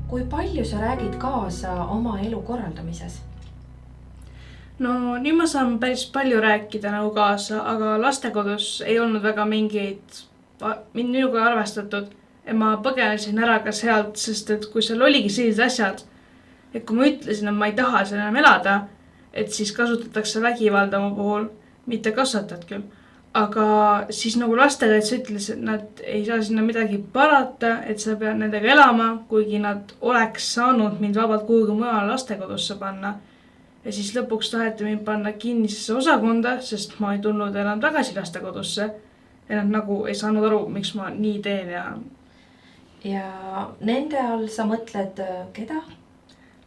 Kui palju sa räägid kaasa oma elu korraldamises? No nüüd ma saan päris palju rääkida nagu kaasa, aga lastekodus ei olnud väga minuga arvestatud. Ja ma põgenesin ära ka sealt, sest et kui seal oligi sellised asjad, et kui ma ütlesin, et ma ei taha seal enam elada, et siis kasutatakse vägivalda oma puhul, mitte kasvatajad küll. Aga siis nagu lastekaitse ütles, et nad ei saa sinna midagi parata, et sa pead nendega elama, kuigi nad oleks saanud mind vabalt kuhugi mujale lastekodusse panna. Ja siis lõpuks taheti mind panna kinnisesse osakonda, sest ma ei tulnud enam tagasi lastekodusse. Ja nad nagu ei saanud aru, miks ma nii teen Ja nende all sa mõtled keda?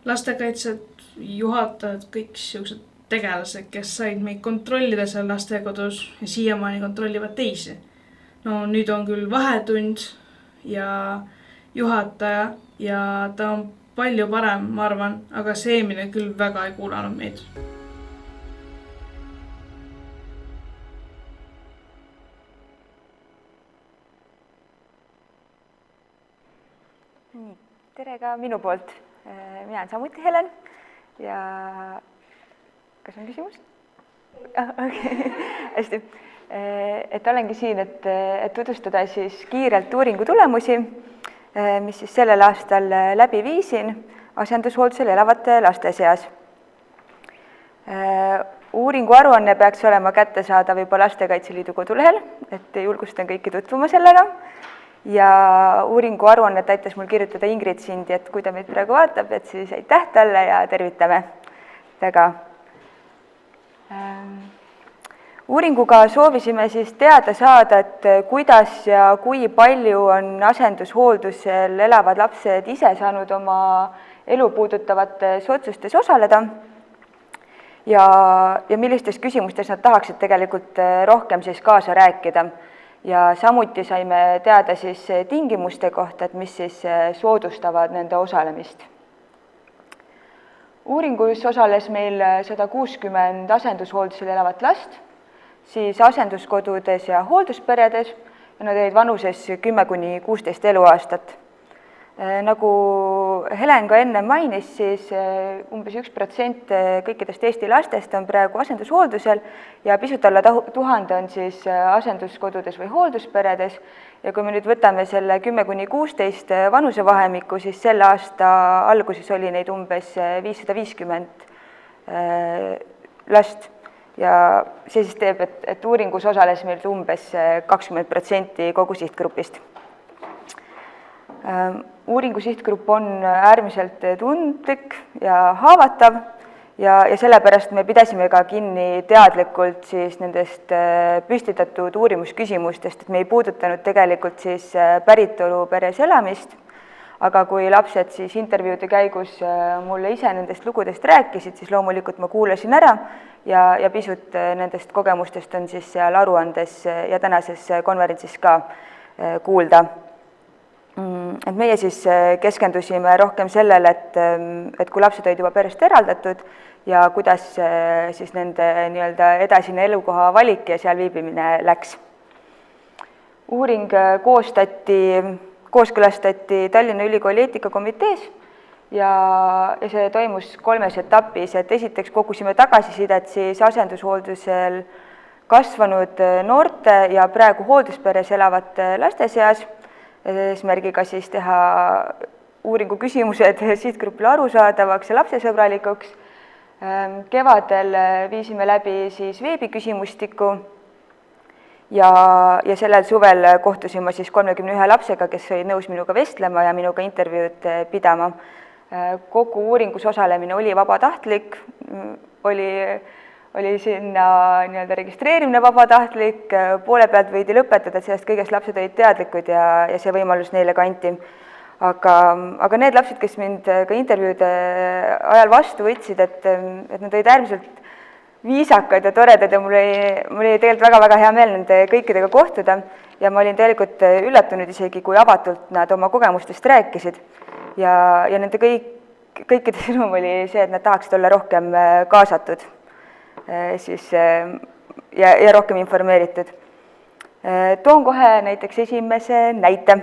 Lastekaitsed, juhatajad, kõik siuksed tegelased, kes said meid kontrollida seal lastekodus ja siiamaani kontrollivad teisi. No nüüd on küll vahetund ja juhataja ja ta on palju parem, ma arvan, aga see eelmine küll väga ei kuulanud meid. Tere ka minu poolt. Mina olen samuti Helen ja kas on küsimus? Okay. Hästi. Et olengi siin, et tutvustada siis kiirelt uuringu tulemusi, mis siis sellel aastal läbi viisin asendushooldusel elavate laste seas. Uuringu aruanne peaks olema kättesaadav juba Lastekaitse Liidu kodulehel, et julgustan kõiki tutvuma sellega. Ja uuringu aruannet aitas mul kirjutada Ingrid Sindi, et kui ta meid praegu vaatab, et siis aitäh talle ja tervitame taga. Uuringuga soovisime siis teada saada, et kuidas ja kui palju on asendushooldusel elavad lapsed ise saanud oma elu puudutavates otsustes osaleda ja millistes küsimustes nad tahaksid tegelikult rohkem siis kaasa rääkida. Ja samuti saime teada siis tingimuste kohta, et mis siis soodustavad nende osalemist. Uuringus osales meil 160 asendushooldusel elavat last, siis asenduskodudes ja hooldusperedes ja nad olid vanuses 10–16 eluaastat. Nagu Helen ka enne mainis, siis umbes 1% kõikidest Eesti lastest on praegu asendushooldusel ja pisut alla 1000 on siis asenduskodudes või hooldusperedes. Ja kui me nüüd võtame selle 10–16 vanusevahemikku, siis selle aasta alguses oli neid umbes 550 last. Ja see siis teeb, et uuringus osales meil umbes 20% kogu sihtgrupist. Uuringu sihtgrupp on äärmiselt tundlik ja haavatav ja sellepärast me pidasime ka kinni teadlikult siis nendest püstitatud uurimusküsimustest, et me ei puudutanud tegelikult siis päritolu peres elamist, aga kui lapsed siis intervjuude käigus mulle ise nendest lugudest rääkisid, siis loomulikult ma kuulasin ära ja pisut nendest kogemustest on siis seal aruandes ja tänases konverentsis ka kuulda. Et meie siis keskendusime rohkem sellele, et kui lapsed olid juba perest eraldatud ja kuidas siis nende edasine elukoha valik ja seal viibimine läks. Uuring kooskõlastati Tallinna Ülikooli eetikakomitees ja see toimus 3 etapis, et esiteks kogusime tagasisidet siis asendushooldusel kasvanud noorte ja praegu hooldusperes elavate laste seas, eesmärgiga siis teha uuringu küsimused sihtgrupile arusaadavaks ja lapsesõbralikuks. Kevadel viisime läbi siis veebiküsimustiku ja sellel suvel kohtusin ma siis 31 lapsega, kes olid nõus minuga vestlema ja minuga intervjuud pidama. Kogu uuringus osalemine oli vabatahtlik, oli sinna registreerimine vabatahtlik, poole pealt võidi lõpetada, et sellest kõigest lapsed olid teadlikud ja see võimalus neile ka anti. Aga need lapsed, kes mind ka intervjuude ajal vastu võtsid, et nad olid äärmiselt viisakad ja toredad ja mul oli tegelikult väga-väga hea meel nende kõikidega kohtuda ja ma olin tegelikult üllatunud isegi, kui avatult nad oma kogemustest rääkisid ja nende kõikide sõnum oli see, et nad tahaksid olla rohkem kaasatud ja rohkem informeeritud. Toon kohe näiteks esimese näite.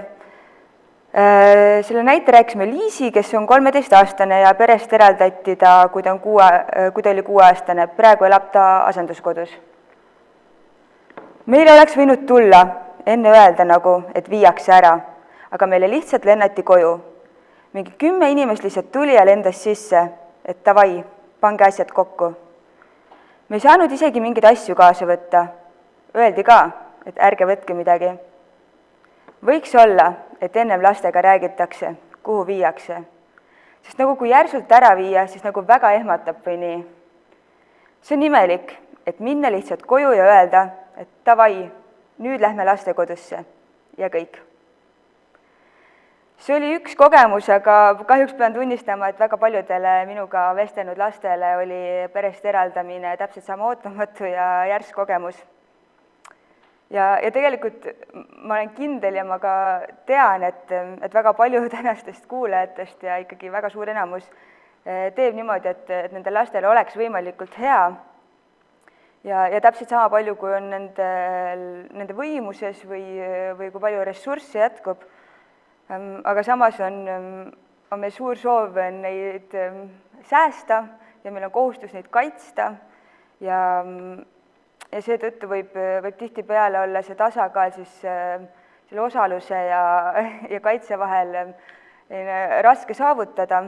Selle näite rääkisime Liisi, kes on 13-aastane ja perest eraldati ta, kui ta oli 6-aastane. Praegu elab ta asenduskodus. Meile oleks võinud tulla enne öelda nagu, et viiakse ära, aga meile lihtsalt lennati koju. Mingi 10 inimest lihtsalt tuli ja lendas sisse, et davai, pange asjad kokku. Me ei saanud isegi mingeid asju kaasa võtta. Öeldi ka, et ärge võtke midagi. Võiks olla, et ennem lastega räägitakse, kuhu viiakse. Sest nagu kui järsult ära viia, siis nagu väga ehmatab või nii. See on imelik, et minna lihtsalt koju ja öelda, et davai, nüüd lähme lastekodusse ja kõik. See oli üks kogemus, aga kahjuks pean tunnistama, et väga paljudele minuga vestelnud lastele oli perest eraldamine täpselt sama ootamatu ja järsk kogemus. Ja tegelikult ma olen kindel ja ma ka tean, et väga palju tänastest kuulajatest ja ikkagi väga suur enamus teeb niimoodi, et nendel lastele oleks võimalikult hea ja täpselt sama palju, kui on nende võimuses või kui palju ressurssi jätkub. Aga samas on meil suur soov neid säästa ja meil on kohustus neid kaitsta ja seetõttu võib tihtipeale olla see tasakaal siis selle osaluse ja kaitse vahel raske saavutada,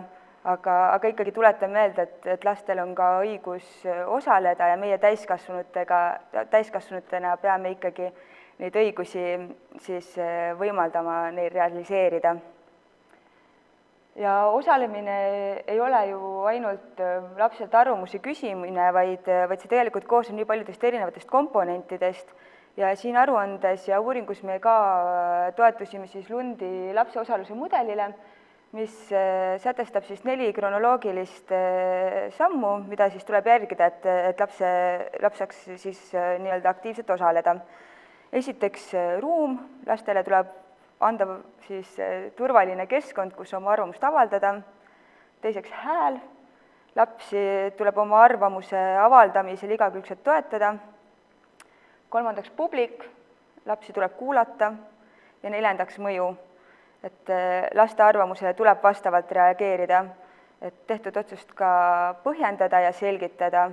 aga ikkagi tuletan meelde, et lastel on ka õigus osaleda ja meie täiskasvanutena peame ikkagi neid õigusi siis võimaldama neil realiseerida. Ja osalemine ei ole ju ainult lapselt arvamuse küsimine, vaid see tegelikult koosneb nii paljudest erinevatest komponentidest ja siin aruandes ja uuringus me ka toetusime siis Lundi lapse osaluse mudelile, mis sätestab siis 4 kronoloogilist sammu, mida siis tuleb järgida, et laps saaks siis nii-öelda aktiivselt osaleda. Esiteks ruum, lastele tuleb anda siis turvaline keskkond, kus oma arvamust avaldada. Teiseks hääl, lapsi tuleb oma arvamuse avaldamisel igakülgselt toetada. Kolmandaks publik, lapsi tuleb kuulata ja 4. mõju, et laste arvamusele tuleb vastavalt reageerida, et tehtud otsust ka põhjendada ja selgitada.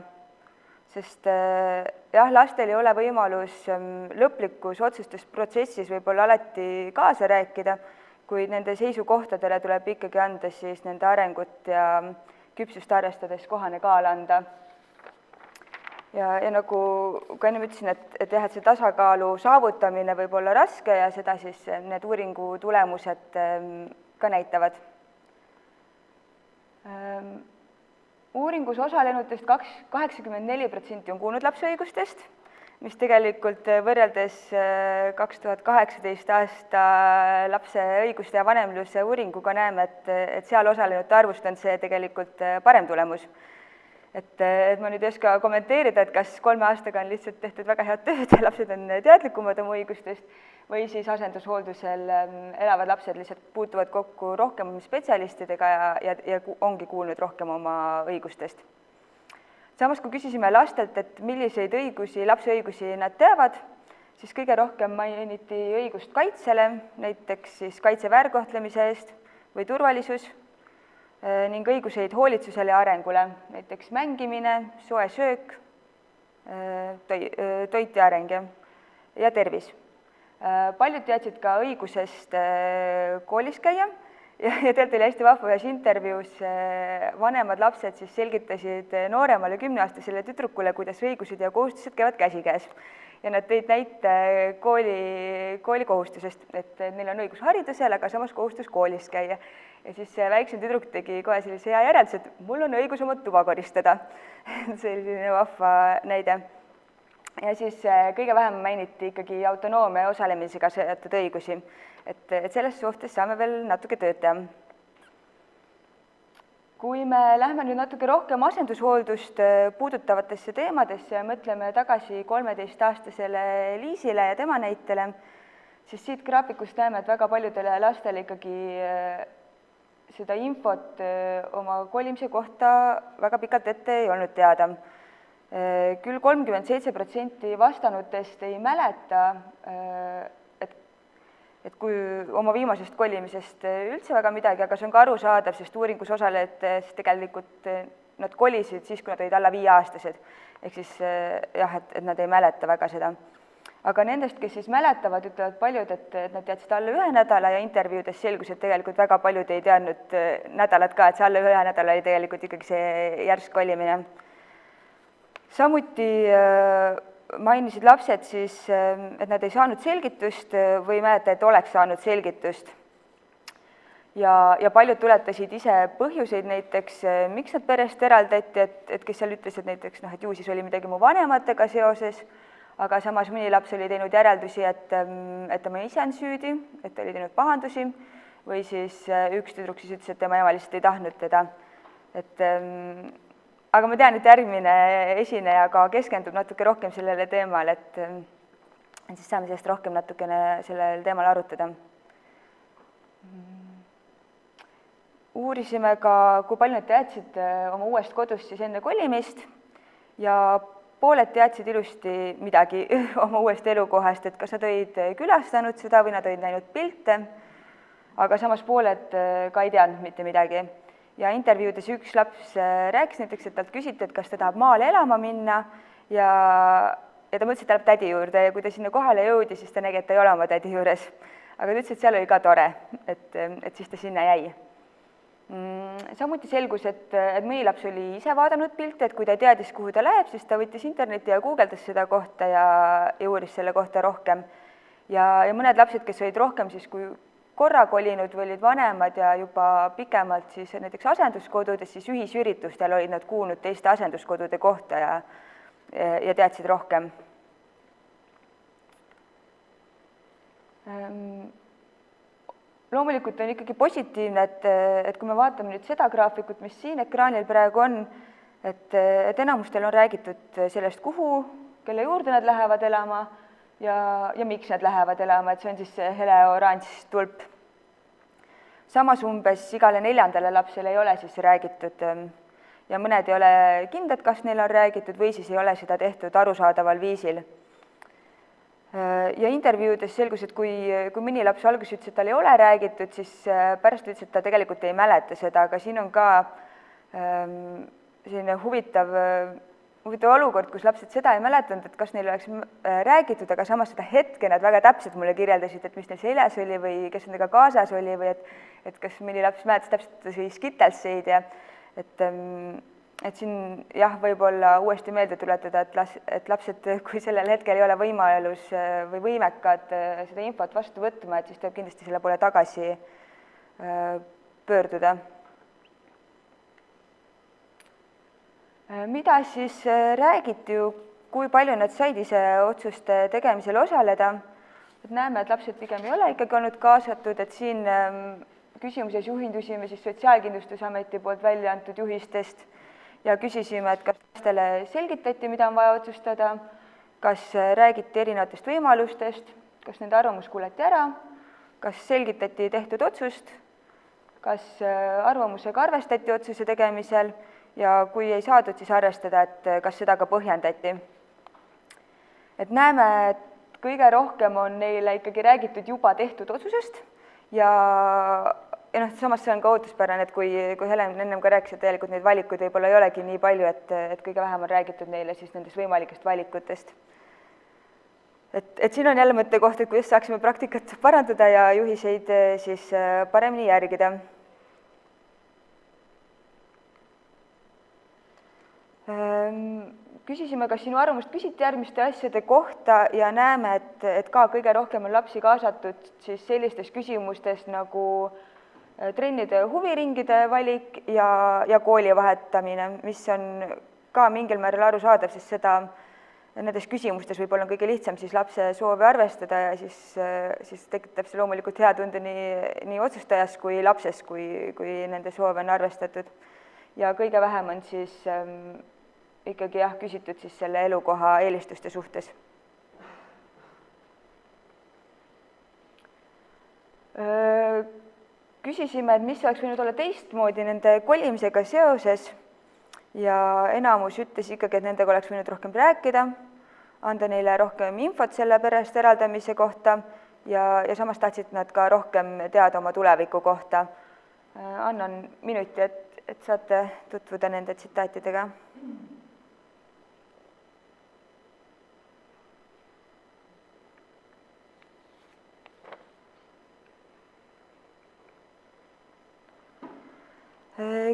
Sest jah, lastel ei ole võimalus lõplikus otsustusprotsessis võib-olla alati kaasa rääkida, kuid nende seisukohtadele tuleb ikkagi anda siis nende arengut ja küpsust arvestades kohane kaal anda. Ja nagu ka enne ütlesin, et see tasakaalu saavutamine võib olla raske ja seda siis need uuringu tulemused ka näitavad. Uuringus osalenutest 84% on kuulnud lapse õigustest, mis tegelikult võrreldes 2018. aasta lapse õiguste ja vanemluse uuringuga näeme, et seal osalenute arvust on see tegelikult parem tulemus. Et ma nüüd ei oska kommenteerida, et kas 3 aastaga on lihtsalt tehtud väga head tööd ja lapsed on teadlikumad oma õigustest või siis asendushooldusel elavad lapsed lihtsalt puutuvad kokku rohkem spetsialistidega ja ongi kuulnud rohkem oma õigustest. Samas, kui küsisime lastelt, et milliseid lapse õigusi nad teavad, siis kõige rohkem mainiti õigust kaitsele, näiteks siis kaitse väärkohtlemise eest või turvalisus, ning õiguseid hoolitsusele ja arengule, näiteks mängimine, soe söök, toit ja areng ja tervis. Paljud teadsid ka õigusest koolis käia ja tegelikult oli hästi vahva ühes intervjuus vanemad lapsed siis selgitasid nooremale 10-aastasele tüdrukule, kuidas õigused ja kohustused käivad käsikäes. Ja nad tõid näite kooli kohustusest, et neil on õigus haridusele, aga samas kohustus koolis käia. Ja siis väiksem tüdruk tegi kohe sellise hea järeldus, et mul on õigus oma tuba koristada. See oli selline vahva näide. Ja siis kõige vähem mainiti ikkagi autonoomia osalemisega seotud õigusi, et selles suhtes saame veel natuke tööd teha. Kui me lähme nüüd natuke rohkem asendushooldust puudutavatesse teemadesse ja mõtleme tagasi 13-aastasele Liisile ja tema näitele, siis siit graafikust näeme, et väga paljudele lastele ikkagi seda infot oma kolimise kohta väga pikalt ette ei olnud teada. Küll 37% vastanutest ei mäleta, et kui oma viimasest kolimisest üldse väga midagi, aga see on ka arusaadav, sest uuringus osalejad tegelikult nad kolisid siis, kui nad olid alla 5-aastased. Ehk siis jah, et nad ei mäleta väga seda. Aga nendest, kes siis mäletavad, ütlevad paljud, et nad teadsid alla 1 nädala ja intervjuudes selgus, et tegelikult väga paljud ei teadnud nädalat ka, et see alla 1 nädala oli tegelikult ikkagi see järsk kolimine. Samuti mainisid lapsed siis, et nad ei saanud selgitust või mäleta, et oleks saanud selgitust. Ja paljud tuletasid ise põhjuseid näiteks, miks nad perest eraldati, et kes seal ütlesid näiteks, et ju siis oli midagi mu vanematega seoses, aga samas mõni laps oli teinud järeldusi, et tema ise on süüdi, et ta oli teinud pahandusi, või siis üks tüdruk siis ütles, et tema ema lihtsalt ei tahtnud teda. Aga ma tean, et järgmine esineja ka keskendub natuke rohkem sellele teemale, et siis saame sellest rohkem natukene sellel teemal arutada. Uurisime ka, kui palju nad teadsid oma uuest kodust siis enne kolimist ja pooled teadsid ilusti midagi oma uuest elukohast, et kas nad olid külastanud seda või nad olid näinud pilte, aga samas pooled ka ei teadnud mitte midagi. Ja intervjuudes üks laps rääkis näiteks, et talt küsiti, et kas ta tahab maale elama minna ja ta mõtles, et ta läheb tädi juurde ja kui ta sinna kohale jõudi, siis ta nägi, et ta ei ole oma tädi juures. Aga ta ütles, et seal oli ka tore, et siis ta sinna jäi. Samuti selgus, et mõni laps oli ise vaadanud pilte, et kui ta teadis, kuhu ta läheb, siis ta võttis interneti ja guugeldas seda kohta ja uuris selle kohta rohkem. Ja mõned lapsed, kes olid rohkem siis kui korra kolinud või olid vanemad ja juba pikemalt siis näiteks asenduskodudes, siis ühisüritustel olid nad kuulnud teiste asenduskodude kohta ja teadsid rohkem. Loomulikult on ikkagi positiivne, et kui me vaatame nüüd seda graafikut, mis siin ekraanil praegu on, et enamustel on räägitud sellest, kuhu, kelle juurde nad lähevad elama ja miks nad lähevad elama, et see on siis see hele oranž tulp. Samas umbes igale 4. lapsele ei ole siis räägitud ja mõned ei ole kindlad, kas neil on räägitud või siis ei ole seda tehtud arusaadaval viisil. Ja intervjuudes selgus, et kui mõni laps alguses ütles, et tal ei ole räägitud, siis pärast ütles, et ta tegelikult ei mäleta seda, aga siin on ka selline huvitav olukord, kus lapsed seda ei mäletanud, et kas neil oleks räägitud, aga samas seda hetke nad väga täpselt mulle kirjeldasid, et mis neil seljas oli või kes nendega kaasas oli või et kas mõni laps mäletas täpselt siis Skittleseid ja et siin jah, võib-olla uuesti meelde tuletada, et lapsed, kui sellel hetkel ei ole võimalus või võimekad seda infot vastu võtma, et siis tuleb kindlasti selle poole tagasi pöörduda. Mida siis räägiti, kui palju nad said ise otsuste tegemisel osaleda? Et näeme, et lapsed pigem ei ole ikkagi olnud kaasatud, et siin küsimuses juhindusime siis Sotsiaalkindlustusameti poolt välja antud juhistest ja küsisime, et kas lastele selgitati, mida on vaja otsustada, kas räägiti erinevatest võimalustest, kas nende arvamus kuulati ära, kas selgitati tehtud otsust, kas arvamusega arvestati otsuse tegemisel ja kui ei saadud, siis arvestada, et kas seda ka põhjendati. Et näeme, et kõige rohkem on neile ikkagi räägitud juba tehtud otsusest ja samas see on ka ootuspärane, et kui Helen ennem ka rääkis, et tegelikult neid valikuid võib-olla ei olegi nii palju, et kõige vähem on räägitud neile siis nendest võimalikest valikutest. Et siin on jälle mõttekoht, et kuidas saaksime praktikat parandada ja juhiseid siis paremini järgida. Küsisime, kas sinu arvamust küsiti järgmiste asjade kohta ja näeme, et ka kõige rohkem on lapsi kaasatud siis sellistes küsimustes nagu trennide huviringide valik ja kooli vahetamine, mis on ka mingil määral arusaadav, sest seda nendes küsimustes võib-olla on kõige lihtsam siis lapse soovi arvestada ja siis tekitab see loomulikult hea tunde nii otsustajas kui lapses, kui nende soove on arvestatud. Ja kõige vähem on siis ikkagi küsitud siis selle elukoha eelistuste suhtes. Küsisime, et mis oleks võinud olla teistmoodi nende kolimisega seoses ja enamus ütles ikkagi, et nendega oleks võinud rohkem rääkida, anda neile rohkem infot selle perest eraldamise kohta ja samas tahtsid nad ka rohkem teada oma tuleviku kohta. Annan minuti, et saate tutvuda nende tsitaatidega.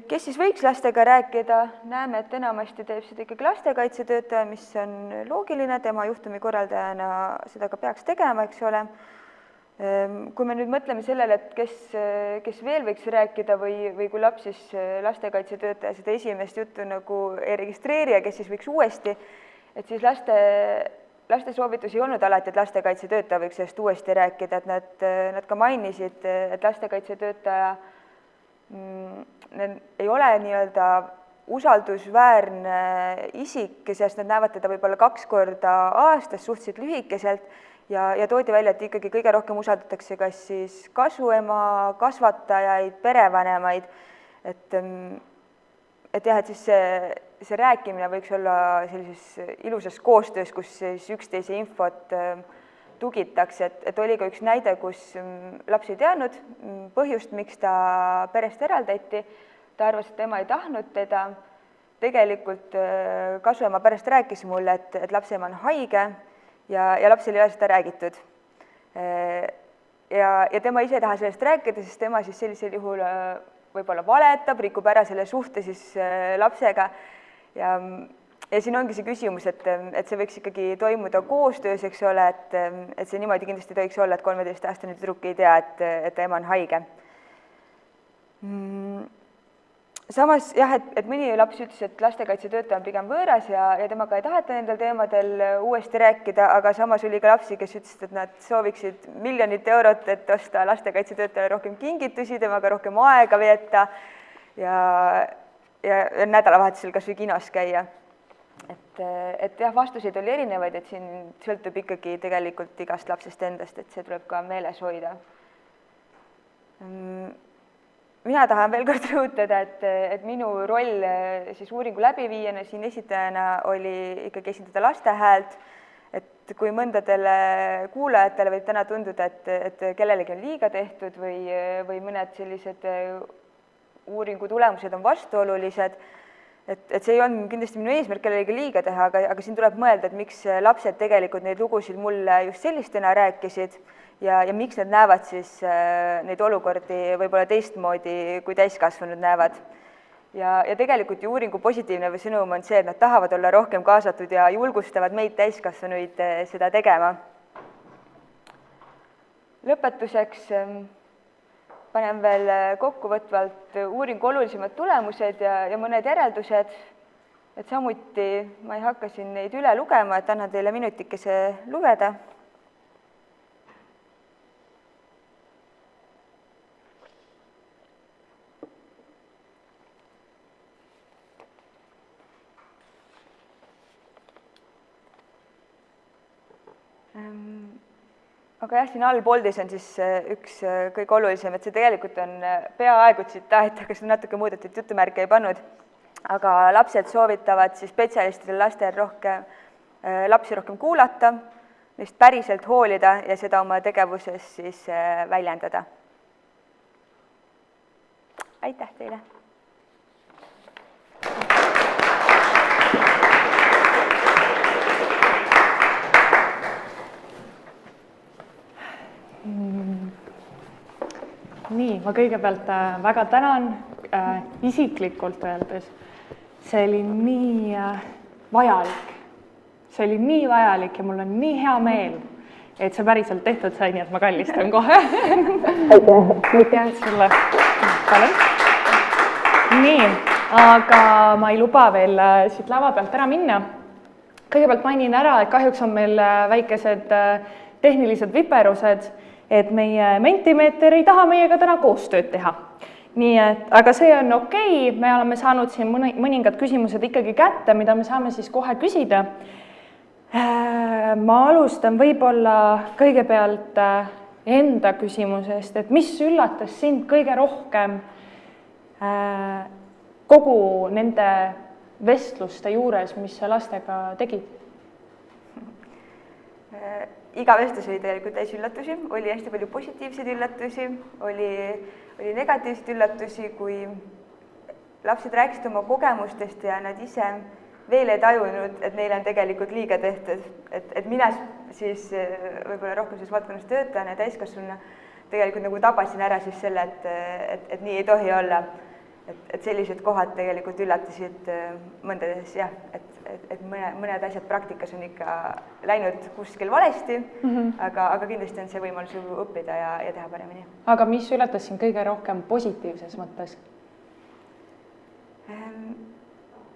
Kes siis võiks lastega rääkida? Näeme, et enamasti teeb seda ikkagi lastekaitsetöötaja, mis on loogiline, tema juhtumi korraldajana seda ka peaks tegema, eks ole. Kui me nüüd mõtleme sellele, et kes veel võiks rääkida või kui laps siis lastekaitsetöötaja seda esimest juttu nagu ei registreeri ja kes siis võiks uuesti, et siis laste soovitus ei olnud alati, et lastekaitsetöötaja võiks sellest uuesti rääkida, et nad ka mainisid, et lastekaitsetöötaja ei ole nii-öelda usaldusväärne isik, sest nad näevad teda võib-olla 2 korda aastas suhteliselt lühikeselt ja toodi välja, et ikkagi kõige rohkem usaldatakse kas siis kasuema, kasvatajaid, perevanemaid, et jah, et siis see rääkimine võiks olla sellises ilusas koostöös, kus siis üksteise infot tugitakse, et oli ka üks näide, kus laps ei teadnud põhjust, miks ta perest eraldati, ta arvas, et ema ei tahtnud teda, tegelikult kasuema pärast rääkis mulle, et lapse ema on haige ja lapsel ei ole seda räägitud. Ja tema ise ei taha sellest rääkida, sest tema siis sellisel juhul võib-olla valetab, rikub ära selle suhte siis lapsega ja siin ongi see küsimus, et see võiks ikkagi toimuda koostöös, eks ole, et see niimoodi kindlasti tohiks olla, et 13-aastane tüdruk ei tea, et ema on haige. Samas jah, et mõni laps ütles, et lastekaitsetöötaja on pigem võõras ja temaga ei taheta nendel teemadel uuesti rääkida, aga samas oli ka lapsi, kes ütlesid, et nad sooviksid €1 000 000, et osta lastekaitsetöötajale rohkem kingitusi, temaga rohkem aega veeta ja nädalavahetusel kas või kinos käia. Et jah, vastuseid oli erinevaid, et siin sõltub ikkagi tegelikult igast lapsest endast, et see tuleb ka meeles hoida. Mina tahan veel kord rõhutada, et minu roll siis uuringu läbiviijana siin esitajana oli ikkagi esindada laste häält, et kui mõndadele kuulajatele võib täna tunduda, et kellelegi on liiga tehtud või mõned sellised uuringu tulemused on vastuolulised, et see ei olnud kindlasti minu eesmärk kellelegi liiga teha, aga siin tuleb mõelda, et miks lapsed tegelikult neid lugusid mulle just sellistena rääkisid ja miks nad näevad siis neid olukordi võib-olla teistmoodi, kui täiskasvanud näevad. Ja tegelikult ju uuringu positiivne sõnum on see, et nad tahavad olla rohkem kaasatud ja julgustavad meid täiskasvanuid seda tegema. Lõpetuseks panen veel kokkuvõtvalt uuringu olulisemad tulemused ja mõned järeldused, et samuti ma ei hakka siin neid üle lugema, et annan teile minutikese lugeda. Aga jah, siin allpoldis on siis üks kõige olulisem, et see tegelikult on peaaegu tsitaat, aga seda natuke muudetud, jutumärke ei pannud. Aga lapsed soovitavad siis spetsialistidel lapsi rohkem kuulata, neist päriselt hoolida ja seda oma tegevuses siis väljendada. Aitäh teile! Nii, ma kõigepealt väga tänan isiklikult öeldes. See oli nii vajalik. See oli nii vajalik ja mul on nii hea meel, et see päriselt tehtud sai, nii et ma kallistan kohe. Aitäh sulle. Palun. Nii, aga ma ei luba veel siit lava pealt ära minna. Kõigepealt mainin ära, et kahjuks on meil väikesed tehnilised viperused, et meie Mentimeeter ei taha meiega täna koostööd teha. Nii et, aga see on okei, me oleme saanud siin mõningad küsimused ikkagi kätte, mida me saame siis kohe küsida. Ma alustan võib-olla kõigepealt enda küsimusest, et mis üllatas sind kõige rohkem kogu nende vestluste juures, mis sa lastega tegid? Iga vestlus oli tegelikult täis üllatusi, oli hästi palju positiivseid üllatusi, oli negatiivseid üllatusi, kui lapsed rääkisid oma kogemustest ja nad ise veel ei tajunud, et neile on tegelikult liiga tehtud. Et mina siis võib-olla rohkem selles valdkonnas töötajana ja täiskasvanuna tegelikult nagu tabasin ära siis selle, et nii ei tohi olla. Et sellised kohad tegelikult üllatasid mõndades jah, et mõned asjad praktikas on ikka läinud kuskil valesti, aga kindlasti on see võimalus õppida ja teha paremini. Aga mis üllatas sind kõige rohkem positiivses mõttes?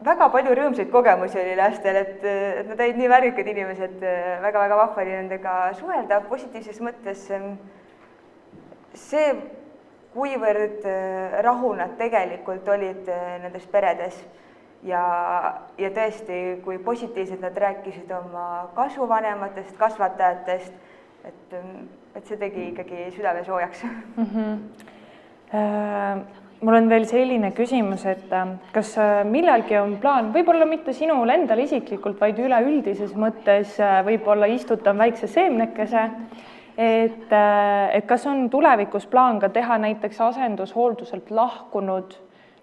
Väga palju rõõmsaid kogemusi oli lastel, et nad olid nii värvikad inimesed, väga-väga vahva oli nendega suhelda positiivses mõttes. See, kuivõrd rahu nad tegelikult olid nendes peredes ja tõesti, kui positiivselt nad rääkisid oma kasvuvanematest, kasvatajatest, et see tegi ikkagi südame soojaks. Mul on veel selline küsimus, et kas millalgi on plaan, võib-olla mitte sinul endal isiklikult, vaid üleüldises mõttes võib-olla istutan väikse seemnekese, et kas on tulevikus plaan ka teha näiteks asendushoolduselt lahkunud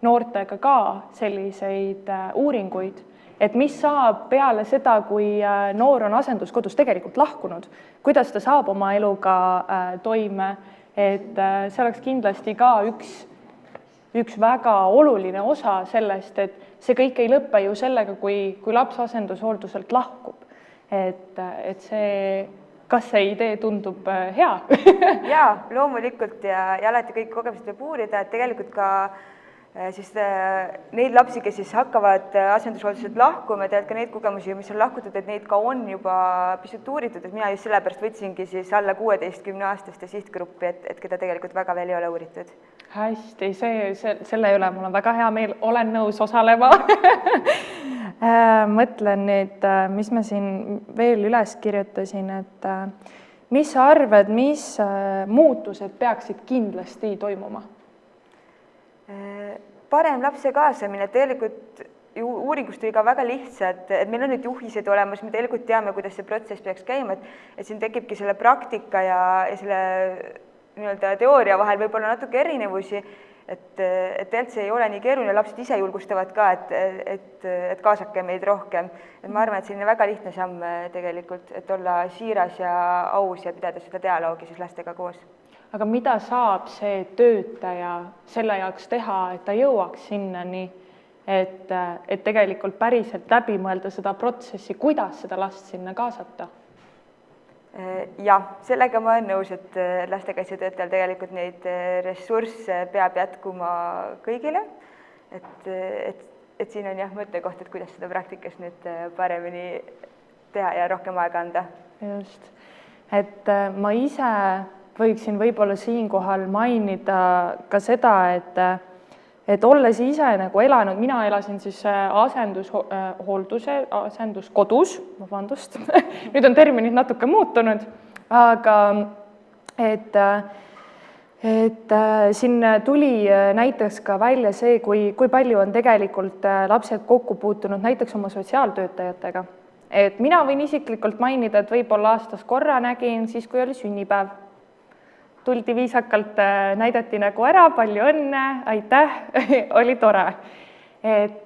noortega ka selliseid uuringuid, et mis saab peale seda, kui noor on asenduskodus tegelikult lahkunud, kuidas ta saab oma eluga toime, et see oleks kindlasti ka üks väga oluline osa sellest, et see kõik ei lõppe ju sellega, kui laps asendushoolduselt lahkub, et see kas see idee tundub hea? Jaa, loomulikult ja alati kõik kogemused võib uurida, et tegelikult ka siis neid lapsi, kes siis hakkavad asendushoolduselt lahkuma, tead ka neid kogemusi, mis on lahkutud, et neid ka on juba pisut uuritud, et mina just sellepärast võtsingi siis alla 16-aastaste sihtgruppi, et keda tegelikult väga veel ei ole uuritud. Hästi, selle üle mul on väga hea meel, olen nõus osalema. Mõtlen nüüd, mis ma siin veel üles kirjutasin, et mis sa arvad, mis muutused peaksid kindlasti toimuma? Parem lapse kaasamine, tegelikult ju uuringust tuli ka väga lihtsalt, et meil on nüüd juhised olemas, me tegelikult teame, kuidas see protsess peaks käima, et siin tekibki selle praktika ja selle nii-öelda teooria vahel võib-olla natuke erinevusi, et tegelikult see ei ole nii keeruline, lapsed ise julgustavad ka, et kaasake meid rohkem. Et ma arvan, et selline väga lihtne samm tegelikult, et olla siiras ja aus ja pidada seda dialoogi siis lastega koos. Aga mida saab see töötaja selle jaoks teha, et ta jõuaks sinnani, et tegelikult päriselt läbi mõelda seda protsessi, kuidas seda last sinna kaasata? Jah, sellega ma olen nõus, et lastekaitsetöötajal tegelikult neid ressursse peab jätkuma kõigile, et siin on jah mõttekoht, et kuidas seda praktikas nüüd paremini teha ja rohkem aega anda. Just, et ma ise võiksin võib-olla siinkohal mainida ka seda, et olles ise nagu elanud, mina elasin siis asenduskodus, vabandust, nüüd on terminid natuke muutunud, aga et siin tuli näiteks ka välja see, kui palju on tegelikult lapsed kokku puutunud näiteks oma sotsiaaltöötajatega. Et mina võin isiklikult mainida, et võib-olla aastas korra nägin siis, kui oli sünnipäev. Tuldi viisakalt, näidati nagu ära, palju õnne, aitäh, oli tore. Et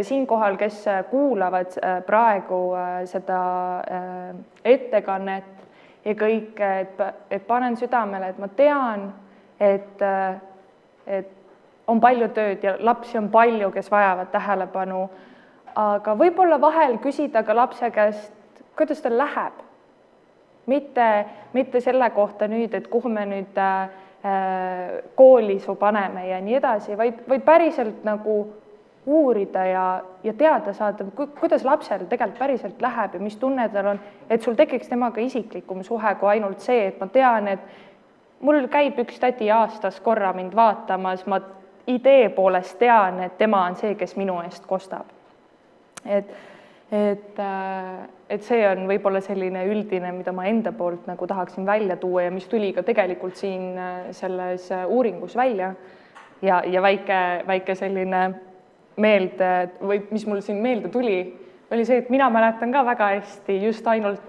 siinkohal, kes kuulavad praegu seda ettekannet ja kõik, et panen südamele, et ma tean, et on palju tööd ja lapsi on palju, kes vajavad tähelepanu, aga võib-olla vahel küsida ka lapse käest, kuidas tal läheb. Mitte selle kohta nüüd, et kuhu me nüüd kooli su paneme ja nii edasi, vaid päriselt nagu uurida ja teada saada, kuidas lapsel tegelikult päriselt läheb ja mis tunne tal on, et sul tekiks temaga isiklikum suhe kui ainult see, et ma tean, et mul käib üks tädi aastas korra mind vaatamas, ma idee poolest tean, et tema on see, kes minu eest kostab. Et see on võib-olla selline üldine, mida ma enda poolt nagu tahaksin välja tuua ja mis tuli ka tegelikult siin selles uuringus välja ja väike selline meelde, või mis mul siin meelde tuli, oli see, et mina mäletan ka väga hästi just ainult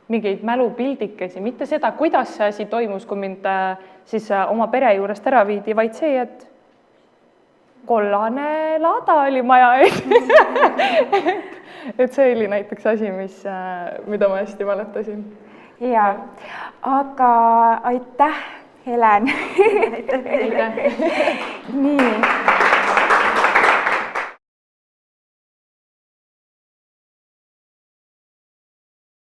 mingeid mälupildikesi, mitte seda, kuidas see asi toimus, kui mind siis oma pere juurest ära viidi, vaid see, et kollane laada oli maja ees. et see oli näiteks asi, mida ma hästi mäletasin. Ja, aga aitäh, Helen. Aitäh. Nii.